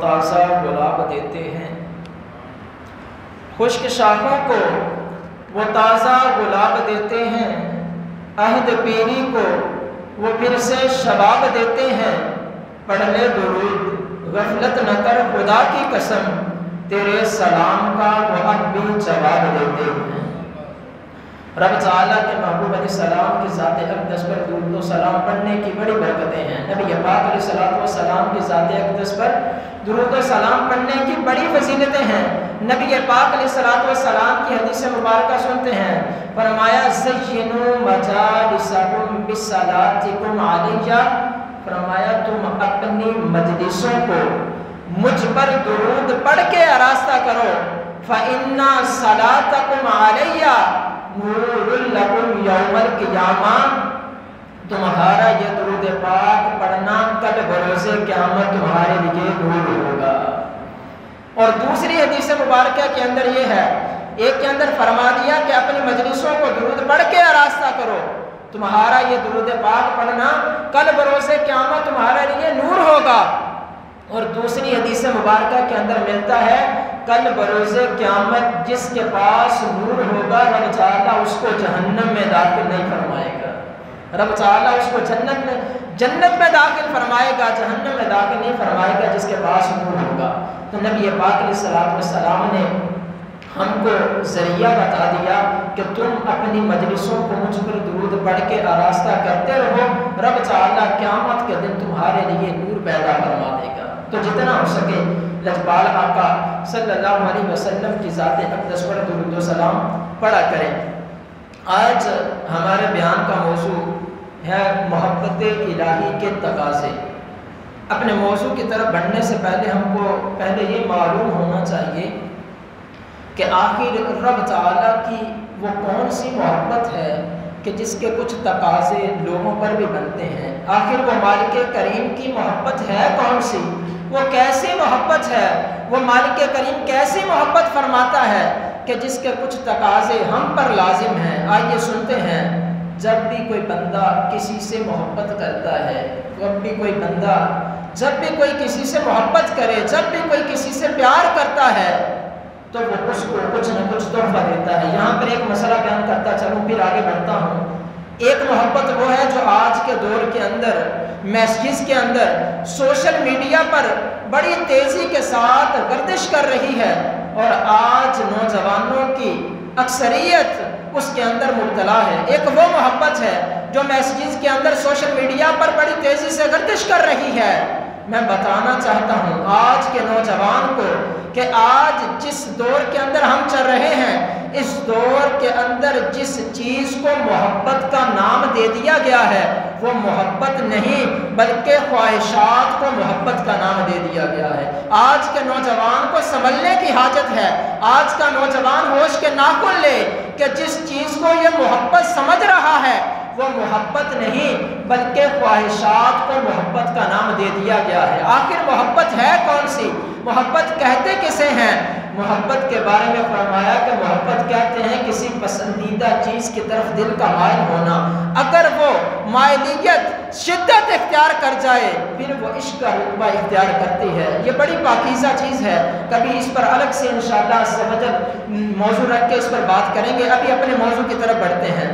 تازہ گلاب دیتے ہیں، خشک شاخوں کو وہ تازہ گلاب دیتے ہیں، عہد پیری کو وہ پھر سے شباب دیتے ہیں۔ پڑھ لے درود غفلت نہ کر خدا کی قسم، تیرے سلام کا وہ اب بھی جواب دیتے ہیں۔ رب تعالیٰ کے محبوب علیہ السلام کی ذات اقدس پر درود و سلام پڑھنے کی بڑی برکتیں ہیں۔ نبی پاک علیہ السلام کی ذات اقدس پر درود و سلام پڑھنے کی بڑی فضیلتیں ہیں۔ نبی پاک علیہ السلام کی حدیث مبارکہ سنتے ہیں، فرمایا زینوا مجالسکم بصلاتکم علیہ، فرمایا تم اپنی مجلسوں کو مجھ پر درود پڑھ کے آراستہ کرو، فإن صلاتکم علیہ نور لکم یوم القیامہ، تمہارا یہ درود پاک پڑھنا کل بروز قیامت تمہارے لیے نور ہوگا۔ اور دوسری حدیث مبارکہ کے اندر یہ ہے، ایک کے اندر فرما دیا کہ اپنی مجلسوں کو درود پڑھ کے آراستہ کرو، تمہارا یہ درود پاک پڑھنا کل بروز قیامت تمہارے لیے نور ہوگا۔ اور دوسری حدیث مبارکہ کے اندر ملتا ہے، کل بروز قیامت جس کے پاس نور ہوگا رب تعالیٰ اس کو جہنم میں داخل نہیں فرمائے گا، رب تعالیٰ اس کو جنت میں داخل فرمائے گا، جہنم میں داخل نہیں فرمائے گا جس کے پاس نور ہوگا۔ تو نبی پاک علیہ السلام نے ہم کو ذریعہ بتا دیا کہ تم اپنی مجلسوں کو مجھ پر درود پڑھ کے آراستہ کرتے رہو، رب تعالیٰ قیامت کے دن تمہارے لیے نور پیدا فرما دے گا۔ تو جتنا ہو سکے لجپال آقا صلی اللہ علیہ وسلم کی ذات اقدس پر درود و سلام پڑھا کریں۔ آج ہمارے بیان کا موضوع ہے محبت الہی کے تقاضے۔ اپنے موضوع کی طرف بڑھنے سے پہلے ہم کو پہلے یہ معلوم ہونا چاہیے کہ آخر رب تعالیٰ کی وہ کون سی محبت ہے کہ جس کے کچھ تقاضے لوگوں پر بھی بنتے ہیں۔ آخر وہ مالک کریم کی محبت ہے کون سی، وہ کیسی محبت ہے، وہ مالک کریم کیسی محبت فرماتا ہے کہ جس کے کچھ تقاضے ہم پر لازم ہیں۔ آئیے سنتے ہیں، جب بھی کوئی بندہ کسی سے محبت کرتا ہے، جب بھی کوئی بندہ جب بھی کوئی کسی سے محبت کرے، جب بھی کوئی کسی سے پیار کرتا ہے تو وہ اس کو کچھ نہ کچھ تحفہ دیتا ہے۔ یہاں پر ایک مسئلہ بیان کرتا چلوں پھر آگے بڑھتا ہوں۔ ایک محبت وہ ہے جو آج کے دور کے اندر میسیجز کے اندر سوشل میڈیا پر بڑی تیزی کے ساتھ گردش کر رہی ہے، اور آج نوجوانوں کی اکثریت اس کے اندر مبتلا ہے۔ ایک وہ محبت ہے جو میسیجز کے اندر سوشل میڈیا پر بڑی تیزی سے گردش کر رہی ہے۔ میں بتانا چاہتا ہوں آج کے نوجوان کو کہ آج جس دور کے اندر ہم چل رہے ہیں، اس دور کے اندر جس چیز کو محبت کا نام دے دیا گیا ہے وہ محبت نہیں بلکہ خواہشات کو محبت کا نام دے دیا گیا ہے۔ آج کے نوجوان کو سنبھلنے کی حاجت ہے۔ آج کا نوجوان ہوش کے ناخن لے کہ جس چیز کو یہ محبت سمجھ رہا ہے وہ محبت نہیں بلکہ خواہشات کو محبت کا نام دے دیا گیا ہے۔ آخر محبت ہے کون سی؟ محبت کہتے کسے ہیں؟ محبت کے بارے میں فرمایا کہ محبت کہتے ہیں کسی پسندیدہ چیز کی طرف دل کا مائل ہونا، اگر وہ مائلیت شدت اختیار کر جائے پھر وہ عشق کا رتبہ اختیار کرتی ہے۔ یہ بڑی پاکیزہ چیز ہے، کبھی اس پر الگ سے انشاءاللہ موضوع رکھ کے اس پر بات کریں گے۔ ابھی اپنے موضوع کی طرف بڑھتے ہیں۔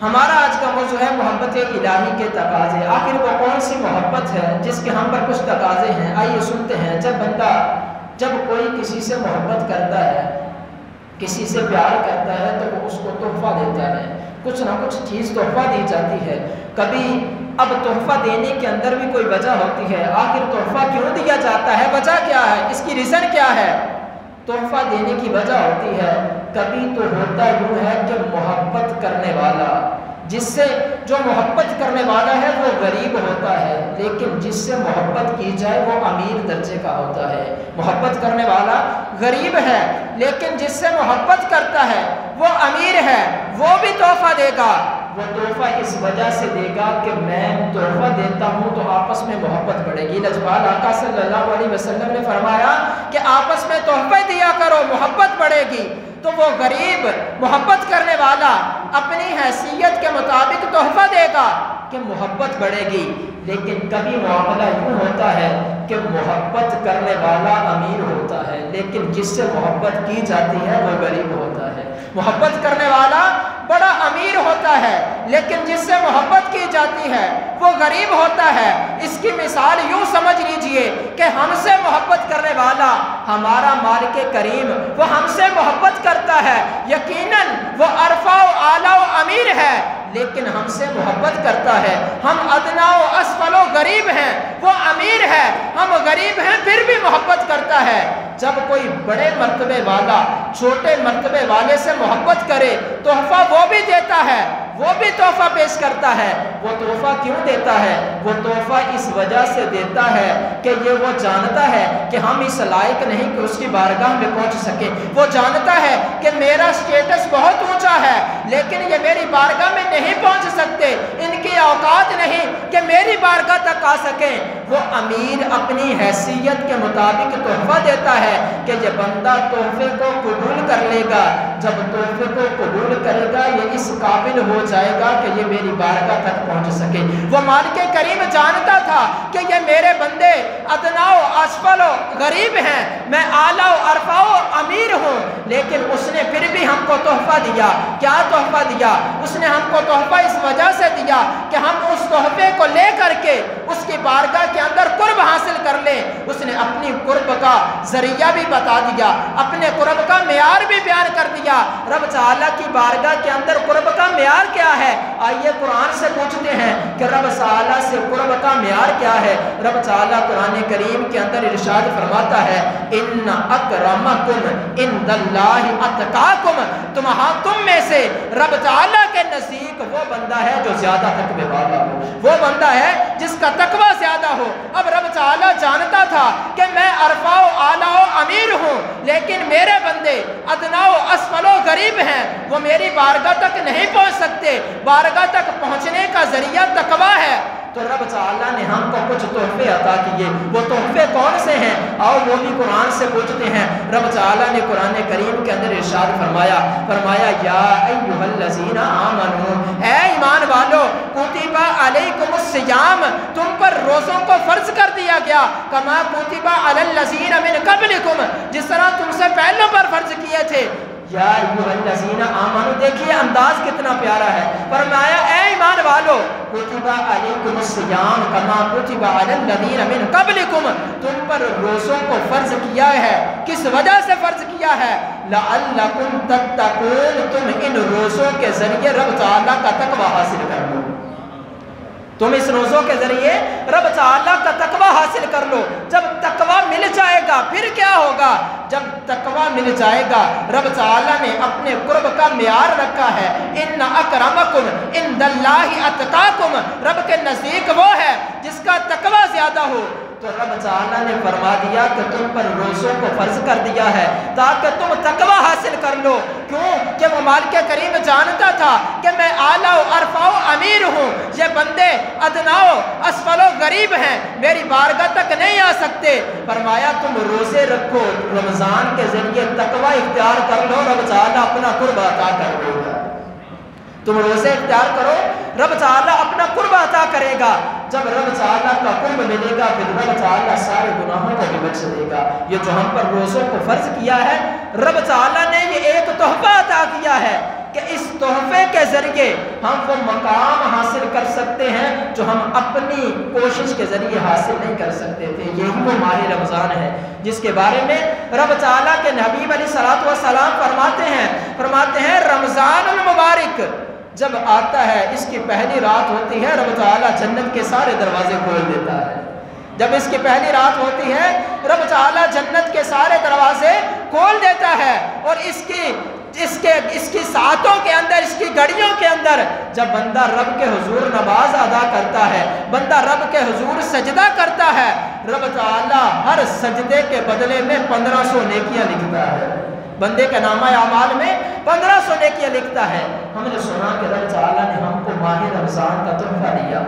ہمارا آج کا موضوع ہے محبت الہی کے تقاضے۔ آخر وہ کون سی محبت ہے جس کے ہم پر کچھ تقاضے ہیں؟ آئیے سنتے ہیں۔ جب کوئی کسی سے محبت کرتا ہے، کسی سے پیار کرتا ہے تو وہ اس کو تحفہ دیتا ہے، کچھ نہ کچھ چیز تحفہ دی جاتی ہے۔ کبھی اب تحفہ دینے کے اندر بھی کوئی وجہ ہوتی ہے، آخر تحفہ کیوں دیا جاتا ہے، وجہ کیا ہے، اس کی ریزن کیا ہے؟ تحفہ دینے کی وجہ ہوتی ہے، کبھی تو ہوتا یوں ہے کہ محبت کرنے والا جو محبت کرنے والا ہے وہ غریب ہوتا ہے، لیکن جس سے محبت کی جائے وہ امیر درجے کا ہوتا ہے۔ محبت کرنے والا غریب ہے لیکن جس سے محبت کرتا ہے وہ امیر ہے، وہ بھی تحفہ دے گا۔ وہ تحفہ اس وجہ سے دے گا کہ میں تحفہ دیتا ہوں تو آپس میں محبت بڑھے گی۔ لجپال آقا صلی اللہ علیہ وسلم نے فرمایا کہ آپس میں تحفہ دیا کرو، محبت بڑھے گی۔ تو وہ غریب محبت کرنے والا اپنی حیثیت کے مطابق تحفہ دے گا کہ محبت بڑھے گی، لیکن کبھی معاملہ یوں ہوتا ہے کہ محبت کرنے والا امیر ہوتا ہے، لیکن جس سے محبت کی جاتی ہے وہ غریب ہوتا ہے۔ محبت کرنے والا بڑا امیر ہوتا ہے، لیکن جس سے محبت کی جاتی ہے وہ غریب ہوتا ہے۔ اس کی مثال یوں سمجھ لیجئے کہ ہم سے محبت کرنے والا ہمارا مالک کریم وہ ہم سے محبت کرتا ہے، یقیناً وہ عرفہ و اعلیٰ و امیر ہے، لیکن ہم سے محبت کرتا ہے۔ ہم ادنا و اسفل و غریب ہیں، وہ امیر ہے، ہم غریب ہیں پھر بھی محبت کرتا ہے۔ جب کوئی بڑے مرتبے والا چھوٹے مرتبے والے سے محبت کرے، تحفہ وہ بھی دیتا ہے، وہ بھی تحفہ پیش کرتا ہے۔ وہ تحفہ کیوں دیتا ہے؟ وہ تحفہ اس وجہ سے دیتا ہے کہ یہ وہ جانتا ہے کہ ہم اس لائق نہیں کہ اس کی بارگاہ میں پہنچ سکے۔ وہ جانتا ہے کہ میرا سٹیٹس بہت اونچا ہے، لیکن یہ میری بارگاہ میں نہیں پہنچ سکتے، ان کی اوقات نہیں کہ میری بارگاہ تک آ سکیں۔ وہ امیر اپنی حیثیت کے مطابق تحفہ دیتا ہے کہ یہ بندہ تحفے کو قبول کر لے گا، جب تحفے کو قبول کرے گا یہ اس قابل ہو جائے گا کہ یہ میری بارگاہ تک پہنچ سکے۔ وہ مالک کریم جانتا تھا کہ یہ میرے بندے ادنا و اسفل و غریب ہیں، میں اعلیٰ و عرفہ و امیر ہوں، لیکن اس نے پھر بھی ہم کو تحفہ دیا۔ کیا تحفہ دیا؟ اس نے ہم کو تحفہ اس وجہ سے دیا کہ ہم اس تحفے کو لے کر کے اس کی بارگاہ کے اندر قرب حاصل کر لیں۔ اس نے اپنی قرب کا ذریعہ بھی بتا دیا، اپنے قرب کا معیار بھی بیان کر دیا۔ رب تعالیٰ کی بارگاہ کے اندر قرب کا معیار کیا ہے؟ آئیے قرآن سے پوچھتے ہیں کہ رب تعالیٰ سے قرب کا معیار کیا ہے؟ رب تعالیٰ قرآن کریم کے اندر ارشاد فرماتا ہے ان اکرمکم عند اللہ اتقاکم، تم میں سے رب تعالیٰ کے نزدیک وہ بندہ ہے جو زیادہ تقوی والا ہو، وہ بندہ ہے جس کا تقوی زیادہ ہو۔ اب رب تعالیٰ جانتا تھا کہ میں عرفہ و اعلیٰ و امیر ہوں، لیکن میرے بندے ادنا و اسفل و غریب ہیں، وہ میری بارگاہ تک نہیں پہنچ سکتے۔ بارگاہ تک پہنچنے کا ذریعہ تقوی ہے، تو رب تعالیٰ نے ہم کو کچھ تحفے عطا کیے۔ وہ تحفے کون سے ہیں؟ اور وہ بھی قرآن سے پوچھتے ہیں۔ رب تعالیٰ نے قرآن کریم کے اندر ارشاد فرمایا یا ایھا الذین آمنو، اے ایمان والو، کتب علیکم الصیام، تم پر روزوں کو فرض کر دیا گیا، کما کتب علی الذین من قبلکم، جس طرح تم سے پہلوں پر فرض کیے تھے۔ یا ایھا الذین آمنو، دیکھیے انداز کتنا پیارا ہے۔ فرمایا اے ایمان والو، کتب علیکم الصیام کما کتب علی الذین من قبلکم، تم پر روزوں کو فرض کیا ہے۔ کس وجہ سے فرض کیا ہے؟ لعلکم تتقون، تم ان روزوں کے ذریعے رب تعالیٰ کا تقوی حاصل کر لو۔ تم اس روزوں کے ذریعے رب تعالیٰ کا تقوی حاصل کر لو۔ جب تقوی مل جائے گا پھر کیا ہوگا؟ جب تقوی مل جائے گا، رب تعالیٰ نے اپنے قرب کا معیار رکھا ہے، ان اکرمکم عند اللہ اتقاکم، رب کے نزدیک وہ ہے جس کا تقوی زیادہ ہو۔ تو رب تعالیٰ نے فرما دیا کہ تم پر روزوں کو فرض کر دیا ہے تاکہ تم تقوی حاصل کر لو۔ کیوں؟ کہ وہ مالک کریم جانتا تھا کہ میں اعلیٰ و عرفہ و امیر ہوں، یہ بندے ادنا و اسفل و غریب ہیں، میری بارگاہ تک نہیں آ سکتے۔ فرمایا تم روزے رکھو، رمضان کے ذریعے تقوی اختیار کر لو، رب تعالیٰ اپنا قرب عطا کر دے گا۔ تم روزے اختیار کرو، رب تعالیٰ اپنا قرب عطا کرے گا۔ جب رب تعالیٰ کا قرب ملے گا پھر رب تعالیٰ سارے گناہوں کو بھی بخش دے گا۔ یہ جو ہم پر روزوں کو فرض کیا ہے، رب تعالیٰ نے یہ ایک تحفہ عطا کیا ہے کہ اس تحفے کے ذریعے ہم وہ مقام حاصل کر سکتے ہیں جو ہم اپنی کوشش کے ذریعے حاصل نہیں کر سکتے تھے۔ یہی وہ ماہ رمضان ہے جس کے بارے میں رب تعالیٰ کے حبیب علیہ الصلوۃ والسلام فرماتے ہیں رمضان المبارک جب آتا ہے، اس کی پہلی رات ہوتی ہے، رب تعالیٰ جنت کے سارے دروازے کھول دیتا ہے۔ جب اس کی پہلی رات ہوتی ہے، رب تعالیٰ جنت کے سارے دروازے کھول دیتا ہے، اور اس کی ساعتوں کے اندر، اس کی گھڑیوں کے اندر جب بندہ رب کے حضور نماز ادا کرتا ہے، بندہ رب کے حضور سجدہ کرتا ہے، رب تعالیٰ ہر سجدے کے بدلے میں 1500 نیکیاں لکھتا ہے۔ بندے کے نامہ اعمال میں 1500 نیکیاں لکھتا ہے۔ ہم نے سنا کہ رب تعالیٰ نے ہم کو ماہ رمضان کا تحفہ دیا،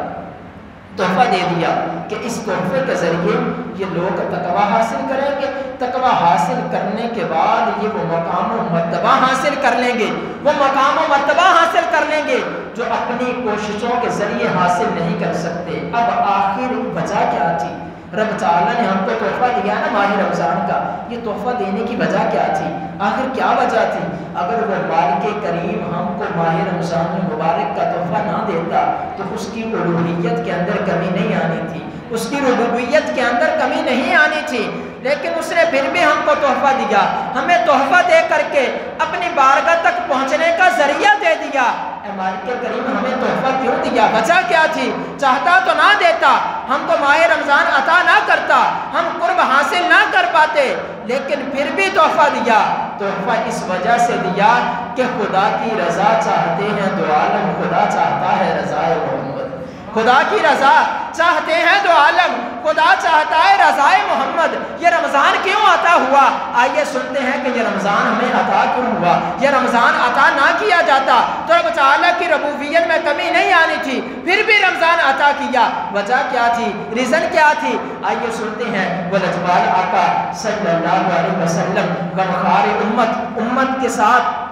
تحفہ دے دیا کہ اس تحفے کے ذریعے یہ لوگ تقویٰ حاصل کریں گے، تقویٰ حاصل کرنے کے بعد یہ وہ مقام و مرتبہ حاصل کر لیں گے، وہ مقام و مرتبہ حاصل کر لیں گے جو اپنی کوششوں کے ذریعے حاصل نہیں کر سکتے۔ اب آخر وجہ کیا تھی؟ رب تعالیٰ نے ہم کو تحفہ دیا نا ماہ رمضان کا، یہ تحفہ دینے کی وجہ کیا تھی؟ آخر کیا وجہ تھی؟ اگر وہ مالک کریم ہم کو ماہ رمضان مبارک کا تحفہ نہ دیتا تو اس کی الوہیت کے اندر کمی نہیں آنی تھی، اس کی ربوبیت کے اندر کمی نہیں آنی تھی، لیکن اس نے پھر بھی ہم کو تحفہ دیا، ہمیں تحفہ دے کر کے اپنی بارگاہ تک پہنچنے کا ذریعہ دے دیا۔ اے مالک کریم ہمیں تحفہ کیوں دیا؟ وجہ کیا تھی؟ چاہتا تو نہ دیتا، ہم کو ماہ رمضان عطا نہ کرتا، ہم قرب حاصل نہ کر پاتے، لیکن پھر بھی تحفہ دیا۔ تحفہ اس وجہ سے دیا کہ خدا کی رضا چاہتے ہیں دو عالم، خدا چاہتا ہے رضائے محمد، خدا کی رضا چاہتے ہیں دو عالم، خدا چاہتا ہے رضائے محمد۔ یہ رمضان کیوں عطا ہوا؟ آئیے سنتے ہیں کہ یہ رمضان ہمیں عطا کیوں ہوا۔ یہ رمضان عطا نہ کیا جاتا تو رب تعالیٰ کی ربوبیت میں کمی نہیں آنی تھی، پھر بھی رمضان عطا کیا۔ وجہ کیا تھی؟ ریزن کیا تھی؟ آئیے سنتے ہیں۔ وہ لجپال آقا صلی اللہ علیہ وسلم غمخوار امت کے ساتھ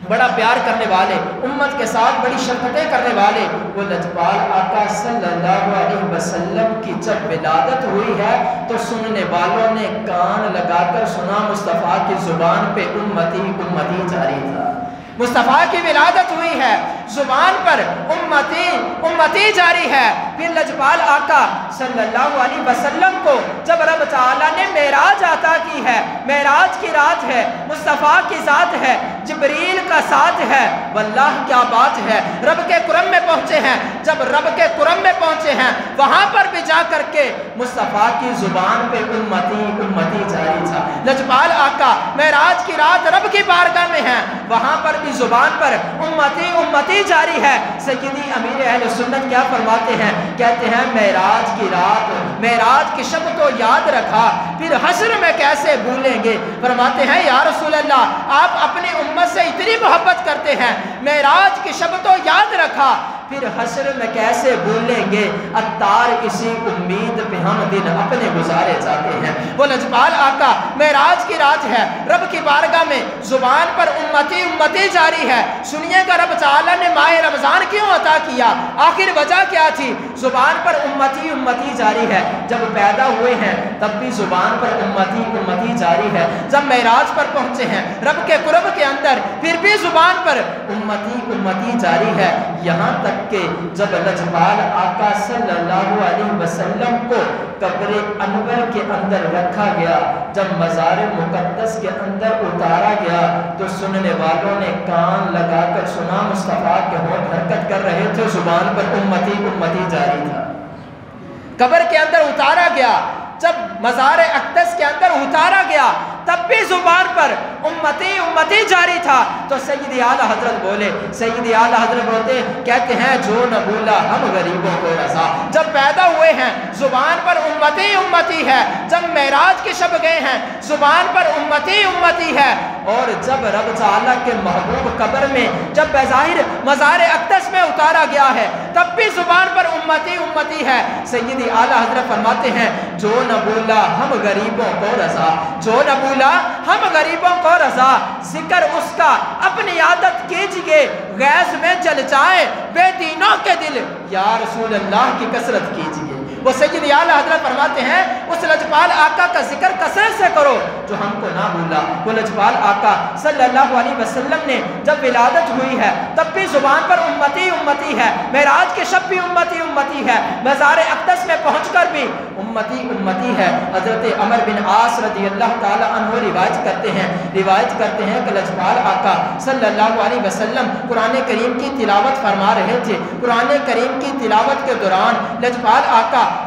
بڑا پیار کرنے والے، امت کے ساتھ بڑی شفقتیں کرنے والے، وہ لجپال آقا صلی اللہ علیہ وسلم کی جب ولادت ہوئی ہے تو سننے والوں نے کان لگا کر سنا، مصطفیٰ کی زبان پہ امتی امتی جاری تھا۔ مصطفیٰ کی ولادت ہوئی ہے، زبان پر امتی امتی جاری ہے۔ پھر لجپال آقا صلی اللہ علیہ وسلم کو جب رب تعالیٰ نے معراج عطا کی ہے، معراج کی رات ہے، مصطفیٰ کی ذات ہے، جبریل کا ساتھ ہے، واللہ کیا بات ہے، رب کے کرم میں پہنچے ہیں۔ جب رب کے کرم میں پہنچے ہیں وہاں پر بھی جا کر کے مصطفیٰ کی زبان پہ امتی امتی جاری تھا۔ لجپال آقا معراج کی رات رب کی بارگاہ میں ہیں، وہاں پر بھی زبان پر امتی امتی جاری ہے۔ سیدی امیر اہل سنت کیا فرماتے ہیں؟ کہتے ہیں معراج کی رات، معراج کی شب تو یاد رکھا، پھر حشر میں کیسے بھولیں گے؟ فرماتے ہیں یا رسول اللہ آپ اپنی امت سے اتنی محبت کرتے ہیں، معراج کی شب تو یاد رکھا، پھر حشر میں کیسے بھولیں گے؟ اتار اسی امید پہ ہم دن اپنے گزارے جاتے ہیں۔ وہ لجپال آقا معراج کی رات ہے، رب کی بارگاہ میں زبان پر امتی امتی جاری ہے۔ سنیے گا رب تعالیٰ نے ماہ رمضان کیوں عطا کیا؟ آخر وجہ کیا تھی؟ زبان پر امتی امتی جاری ہے۔ جب پیدا ہوئے ہیں تب بھی زبان پر امتی امتی جاری ہے، جب معراج پر پہنچے ہیں رب کے قرب کے اندر پھر بھی زبان پر امتی امتی جاری ہے۔ یہاں تک کہ جب لجپال آقا صلی اللہ علیہ وسلم کو قبر انور کے اندر رکھا گیا، جب مزار مقدس کے اندر اتارا گیا تو سننے والوں نے کان لگا کر سنا، مصطفیٰ کے ہونٹ حرکت کر رہے تھے، زبان پر امتی امتی جاری تھا۔ قبر کے اندر اتارا گیا، جب مزار اقدس کے اندر اتارا گیا تب بھی زبان پر امتی امتی جاری تھا۔ تو سیدی اعلیٰ حضرت بولے، سیدی اعلیٰ حضرت بولتے کہتے ہیں جو نہ بھولا ہم غریبوں کو رضا۔ جب پیدا ہوئے ہیں زبان پر امتی امتی ہے، جب معراج کی شب گئے ہیں زبان پر امتی امتی ہے، اور جب رب تعالیٰ کے محبوب قبر میں جب بظاہر مزار اقدس میں اتارا گیا ہے تب بھی زبان پر امتی امتی ہے۔ سیدی اعلیٰ حضرت فرماتے ہیں جو نہ بھولا ہم غریبوں کو رضا، جو نہ بھولا ہم غریبوں کو رضا، ذکر اس کا اپنی عادت کیجئے، غیظ میں جل جائے بے دینوں کے دل، یا رسول اللہ کی کثرت کیجئے۔ وہ سیدی اعلیٰ حضرت فرماتے ہیں اس لجپال آقا کا ذکر کثرت سے کرو جو ہم کو نہ بھولا۔ وہ لجپال آقا صلی اللہ علیہ وسلم نے جب ولادت ہوئی ہے تب بھی زبان پر امتی امتی ہے، معراج کی شب بھی امتی امتی ہے، مزار اقدس میں پہنچ کر بھی امتی امتی ہے۔ حضرت عمر بن عاص رضی اللہ تعالی عنہ روایت کرتے ہیں کہ لجپال آقا صلی اللہ علیہ وسلم قرآن کریم کی تلاوت فرما رہے تھے۔ قرآن کریم کی تلاوت کے دوران لجپال آقا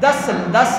10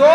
2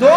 2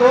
2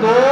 2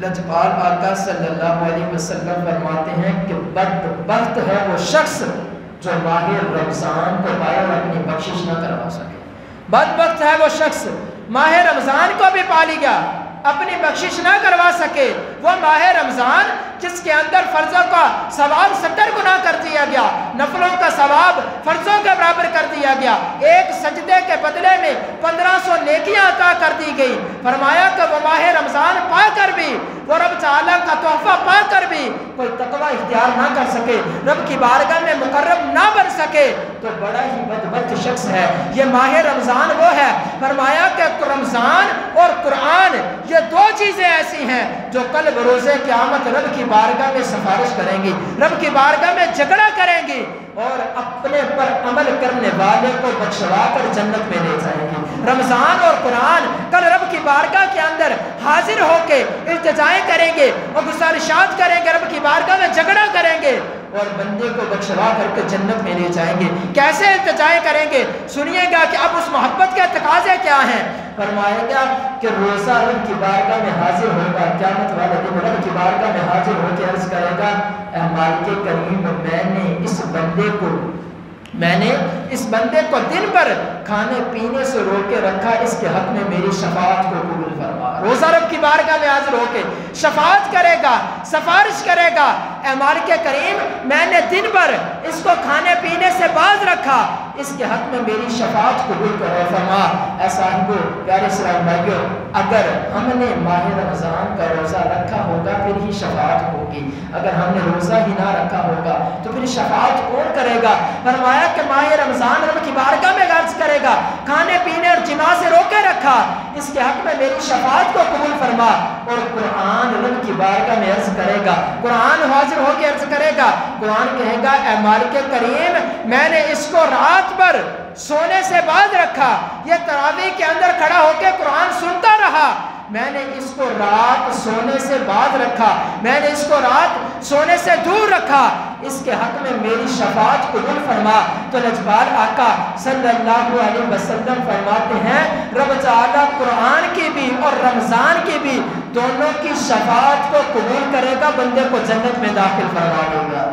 لجپال آقا صلی اللہ علیہ وسلم فرماتے ہیں کہ بدبخت ہے وہ شخص جو ماہ رمضان کو پائے اور اپنی بخشش نہ کروا سکے. بدبخت ہے وہ شخص ماہ رمضان کو بھی پا لیا اپنی بخشش نہ کروا سکے. وہ ماہ رمضان جس کے اندر فرضوں کا ثواب 70 گنا کر دیا گیا، نفلوں کا ثواب فرضوں کے برابر کر دیا گیا، ایک سجدے کے بدلے میں 1500 نیکیاں عطا کر دی گئی. فرمایا کہ وہ ماہ رمضان پا کر بھی، وہ رب تعالیٰ کا تحفہ پا کر بھی کوئی تقوی اختیار نہ کر سکے، رب کی بارگاہ میں مقرب نہ بن سکے تو بڑا ہی بدبخت شخص ہے. یہ ماہ رمضان وہ ہے، فرمایا کہ رمضان اور قرآن یہ دو چیزیں ایسی ہیں جو کل بروز قیامت رب کی بارگاہ میں سفارش کریں گی، رب کی بارگاہ میں جھگڑا کریں گی اور اپنے پر عمل کرنے والے کو بخشوا کر جنت میں لے جائیں گی. رمضان اور قرآن کل رب کی بارگاہ کے اندر حاضر ہو کے التجائیں کریں گے اور گزارشات کریں گے، رب کی بارگاہ میں جھگڑا کریں گے اور بندے کو بخشوا کر کے جنت میں لے جائیں گے. کیسے التجائیں کریں گے؟ سنیے گا کہ اب اس محبت کے تقاضے کیا ہیں. فرمایا گیا کہ روزہ رب کی بارگاہ میں حاضر ہوگا، قیامت والے دن رب کی بارگاہ میں حاضر ہو کے عرض کرے گا، اے مالک کریم میں نے اس بندے کو دن پر کھانے پینے سے روک کے رکھا، اس کے حق میں میری شفاعت کو قبول فرما. روزہ رب کی بارگاہ میں حاضر ہو کے شفاعت کرے گا، سفارش کرے گا، اے مالک کریم میں نے دن پر اس کو کھانے پینے سے باز رکھا، اس کے حق میں میری شفاعت قبول کرو. فرما اے صاحبو پیارے اسلام بھائیو، اگر ہم نے ماہ رمضان کا روزہ رکھا ہوگا پھر ہی شفاعت ہوگی، اگر ہم نے روزہ ہی نہ رکھا ہوگا تو پھر شفاعت کون کرے گا؟ فرمایا کہ ماہ رمضان رب کی بارگاہ میں عرض کرے گا، کھانے پینے اور جماع سے روکے رکھا، اس کے حق میں میری شفاعت کو قبول فرما. اور قرآن رب کی بارگاہ میں عرض کرے گا، قرآن حاضر ہو کے عرض کرے گا، قرآن کہے گا اے مالک کریم میں نے اس کو رات پر سونے سے باز رکھا، یہ تراویح کے اندر کھڑا ہو کے قرآن سنتا رہا، میں نے اس کو رات سونے سے باز رکھا، میں نے اس کو رات سونے سے دور رکھا، اس کے حق میں میری شفاعت قبول فرما. تو لجپال آقا صلی اللہ علیہ وسلم فرماتے ہیں رب تعالیٰ قرآن کی بھی اور رمضان کی بھی دونوں کی شفاعت کو قبول کرے گا، بندے کو جنت میں داخل فرما دے گا.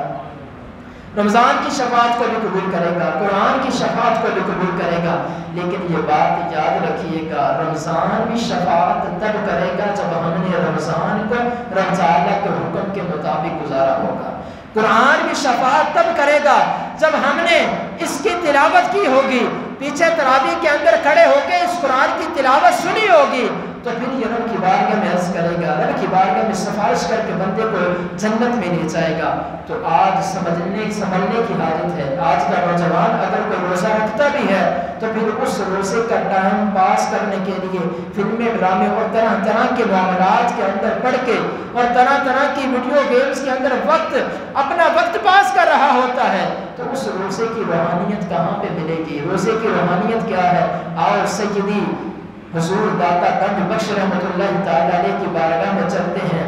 رمضان کی شفاعت کو بھی قبول کرے گا، قرآن کی شفاعت کو بھی قبول کرے گا. لیکن یہ بات یاد رکھیے گا، رمضان بھی شفاعت تب کرے گا جب ہم نے رمضان کو رب تعالیٰ کے حکم کے مطابق گزارا ہوگا. قرآن بھی شفاعت تب کرے گا جب ہم نے اس کی تلاوت کی ہوگی، پیچھے تراویح کے اندر کھڑے ہو کے اس قرآن کی تلاوت سنی ہوگی، تو پھر یہ رب کی بارگاہ میں عرض کرے گا، رب کی بارگاہ میں سفارش کر کے بندے کو جنت میں لے جائے گا. تو آج سمجھنے کی حاجت ہے. آج کا نوجوان اگر کوئی روزہ رکھتا بھی ہے تو پھر اس روزے کا ٹائم پاس کرنے کے لیے فلمیں، ڈرامے اور طرح طرح کے معاملات کے اندر پڑھ کے اور طرح طرح کی ویڈیو گیمز کے اندر اپنا وقت پاس کر رہا ہوتا ہے، تو اس روزے کی روحانیت کہاں پہ ملے گی؟ روزے کی روحانیت کیا ہے؟ آؤ سیدی حضور داتا گنج بخش رحمت اللہ تعالیٰ علیہ کی بارگاہ میں چلتے ہیں،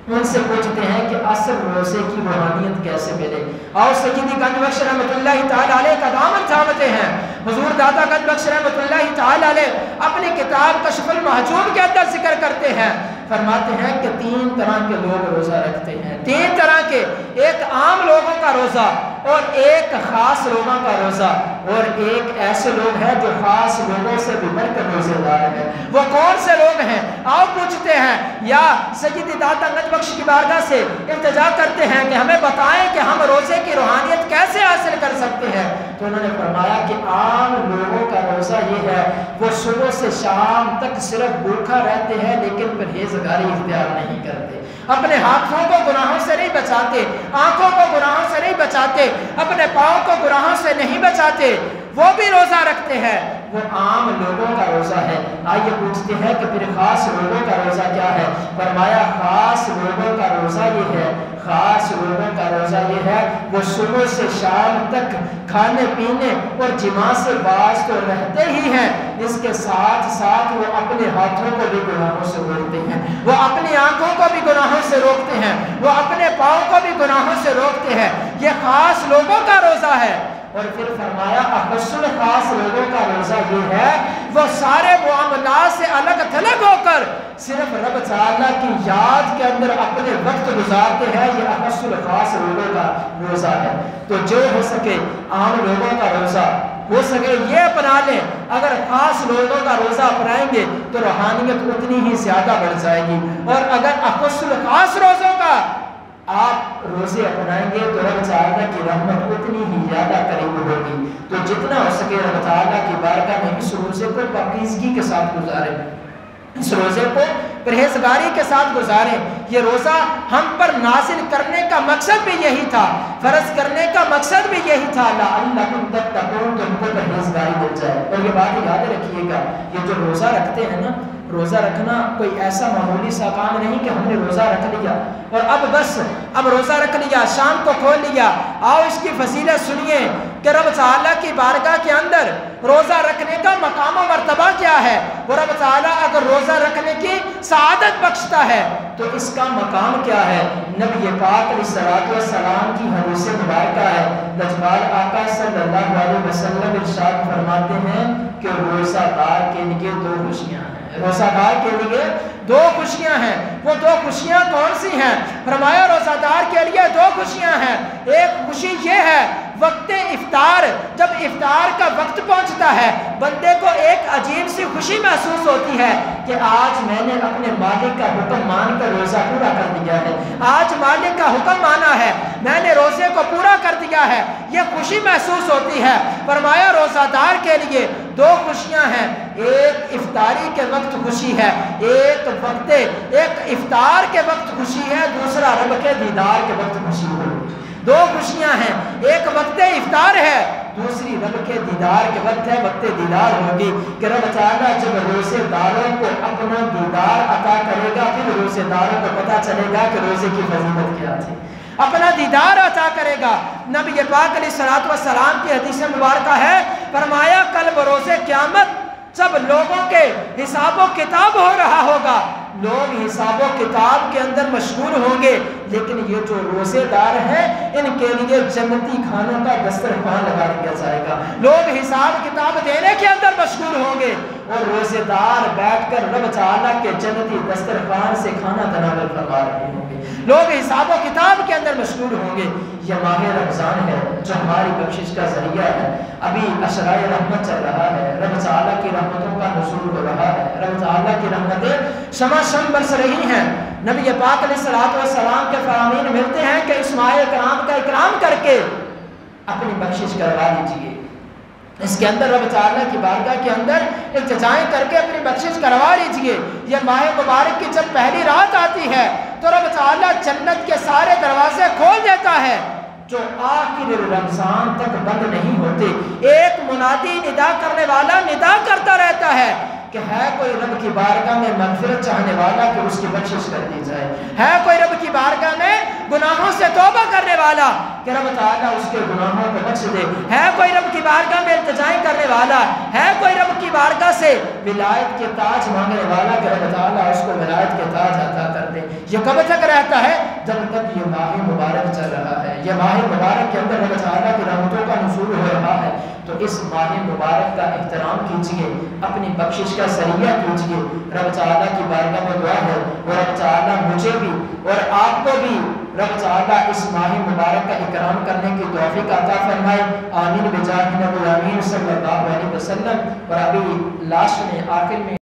ان سے پوچھتے ہیں کہ اصل روزے کی روحانیت کیسے ملے. آؤ سیدی گنج بخش رحمت اللہ تعالیٰ علیہ کا دامن تھامتے ہیں. حضور داتا گنج بخش رحمت اللہ تعالیٰ علیہ اپنی کتاب کشف المحجوب کے اندر ذکر کرتے ہیں، فرماتے ہیں کہ 3 طرح کے لوگ روزہ رکھتے ہیں. 3 طرح کے، ایک عام لوگوں کا روزہ اور ایک خاص لوگوں کا روزہ اور ایک ایسے لوگ ہیں جو خاص لوگوں سے بھی بڑھ کر روزے دار ہیں. وہ کون سے لوگ ہیں؟ آؤ پوچھتے ہیں یا سیدی داتا گنج بخش کی بارگاہ سے التجا کرتے ہیں کہ ہمیں بتائیں کہ ہم روزے کی روحانیت کیسے حاصل کر سکتے ہیں. تو انہوں نے فرمایا کہ عام لوگوں کا روزہ یہ ہے، وہ صبح سے شام تک صرف بھوکا رہتے ہیں لیکن پرہیزگاری اختیار نہیں کرتے، اپنے ہاتھوں کو گناہوں سے نہیں بچاتے، آنکھوں کو گناہوں سے نہیں بچاتے، اپنے پاؤں کو گناہوں سے نہیں بچاتے، وہ بھی روزہ رکھتے ہیں. وہ عام لوگوں کا روزہ ہے. آئیے پوچھتے ہیں کہ پھر خاص لوگوں کا روزہ کیا ہے؟ فرمایا خاص لوگوں کا روزہ یہ ہے، خاص لوگوں کا روزہ یہ ہے وہ صبح سے شام تک کھانے پینے اور جماع سے باز تو رہتے ہی ہیں، اس کے ساتھ ساتھ وہ اپنے ہاتھوں کو بھی گناہوں سے روکتے ہیں، وہ اپنی آنکھوں کو بھی گناہوں سے روکتے ہیں، وہ اپنے پاؤں کو بھی گناہوں سے روکتے ہیں. یہ خاص لوگوں کا روزہ ہے. اور پھر فرمایا اخص خاص لوگوں کا روزہ یہ ہے وہ سارے معاملات سے الگ تھلگ ہو کر پر صرف رب تعالیٰ کی یاد کے اندر اپنے وقت گزارتے ہیں، یہ اخص الخاص لوگوں کا روزہ ہے۔ تو جو ہو سکے عام لوگوں کا روزہ ہو سکے یہ اپنا لیں۔ اگر خاص لوگوں کا روزہ اپنائیں گے تو روحانیت اتنی ہی زیادہ بڑھ جائے گی، اور اگر اخص الخاص روزوں کا آپ روزے اپنائیں گے تو رب تعالیٰ کی رحمت اتنی ہی زیادہ قریب ہوگی۔ تو جتنا ہو سکے رب تعالیٰ کی بارگاہ میں اس روزے کو پاکیزگی کے ساتھ گزاریں، اس روزے کو پرہیزگاری کے ساتھ گزاریں۔ یہ روزہ ہم پر نازل کرنے کا مقصد بھی یہی تھا، فرض کرنے کا مقصد بھی یہی تھا، لعلکم تتقون، تم کو پرہیزگاری مل جائے۔ اور یہ بات یاد رکھیے گا، یہ جو روزہ رکھتے ہیں نا، روزہ رکھنا کوئی ایسا معمولی سا کام نہیں کہ ہم نے روزہ رکھ لیا اور اب روزہ رکھ لیا، شام کو کھول لیا۔ آؤ اس کی فضیلت سنیے کہ رب تعالیٰ کی بارگاہ کے اندر روزہ رکھنے کا مقام و مرتبہ کیا ہے۔ اور رب تعالیٰ اگر روزہ رکھنے کی سعادت بخشتا ہے تو اس کا مقام کیا ہے۔ نبی پاک علیہ السلام کی حدیث مبارکہ ہے، لجپال آقا صلی اللہ علیہ وسلم ارشاد فرماتے ہیں کہ روزہ دار کے لیے دو خوشیاں ہیں، روزہ دار کے لیے دو خوشیاں ہیں۔ وہ دو خوشیاں کون سی ہیں؟ فرمایا روزہ دار کے لیے دو خوشیاں ہیں۔ ایک خوشی یہ ہے وقت افطار، جب افطار کا وقت پہنچتا ہے بندے کو ایک عجیب سی خوشی محسوس ہوتی ہے کہ آج میں نے اپنے مالک کا حکم مان کر روزہ پورا کر دیا ہے، آج مالک کا حکم مانا ہے، میں نے روزے کو پورا کر دیا ہے، یہ خوشی محسوس ہوتی ہے۔ فرمایا روزہ دار کے لیے دو خوشیاں ہیں، ایک افطاری کے وقت خوشی ہے، ایک افطار کے وقت خوشی ہے، دوسرا رب کے دیدار کے وقت خوشی ہے۔ دو خوشیاں ہیں، ایک وقت افطار ہے، دوسری رب کے دیدار کے وقت ہے، وقت دیدار ہوگی کہ رب تعالیٰ جب روزے داروں کو اپنا دیدار عطا کرے گا پھر روزے داروں کو پتہ چلے گا کہ روزے کی فضیلت کیا تھی، اپنا دیدار عطا کرے گا۔ نبی پاک علیہ السلام کی حدیث مبارکہ ہے، فرمایا کل بروز قیامت جب لوگوں کے حساب و کتاب ہو رہا ہوگا، لوگ حساب و کتاب کے اندر مشغول ہوں گے، لیکن یہ جو روزے دار ہیں ان کے لیے جنتی کھانوں کا دسترخوان لگا دیا جائے گا۔ لوگ حساب کتاب دینے کے اندر مشغول ہوں گے اور روزے دار بیٹھ کر رب تعالیٰ کے جنتی دسترخوان سے کھانا تناول فرما رہے ہوں گے، لوگ حساب و کتاب کے اندر مشغول ہوں گے۔ یہ ماہ رمضان ہے جو ہماری بخشش کا ذریعہ ہے، ابھی عشرۂ رحمت چل رہا ہے، رب تعالیٰ کی رحمتوں کا نزول ہو رہا ہے، رب تعالیٰ کی رحمتیں شماشم برس رہی ہیں۔ نبی پاک علیہ السلام کے فرامین ملتے ہیں کہ اس ماہ کرام کا اکرام کر کے اپنی بخشش کروا لیجئے، اس کے اندر رب تعالیٰ کی بارگاہ کے اندر التجائیں کر کے اپنی بخشش کروا لیجئے۔ یہ ماہ مبارک کی جب پہلی رات آتی ہے تو رب تعالیٰ جنت کے سارے دروازے کھول دیتا ہے جو آخر رمضان تک بند نہیں ہوتے۔ ایک منادی ندا کرنے والا ندا کرتا رہتا ہے کہ ہے کوئی رب کی بارگاہ میں مغفرت چاہنے والا کہ اس کی بخشش کر دی جائے، ہے کوئی رب کی بارگاہ میں گناہوں سے توبہ کرنے والا کہ رب تعالیٰ اس کے گناہوں کو بخش دے، ہے کوئی رب کی بارگاہ میں التجائیں کرنے والا، ہے کوئی رب کی بارگاہ سے ولایت کے تاج مانگنے والا کہ رب تعالیٰ اس کو ولایت کے تاج عطا کر دے۔ یہ کب تک رہتا ہے؟ جب تک یہ ماہ مبارک چل رہا ہے، یہ ماہ مبارک کے اندر رب تعالیٰ کی رحمتوں کا نزول ہو رہا ہے۔ تو اس ماہ مبارک کا احترام کیجئے، اپنی بخشش کا ذریعہ کیجئے۔ رب تعالیٰ کی بارگاہ میں دعا ہے اور رب تعالیٰ مجھے بھی اور آپ کو بھی رب تعالیٰ اس ماہ مبارک کا اکرام کرنے کی توفیق عطا فرمائے۔ آمین بجاہ نبی امین صلی اللہ علیہ وسلم۔ اور ابھی لاسٹ میں آخر میں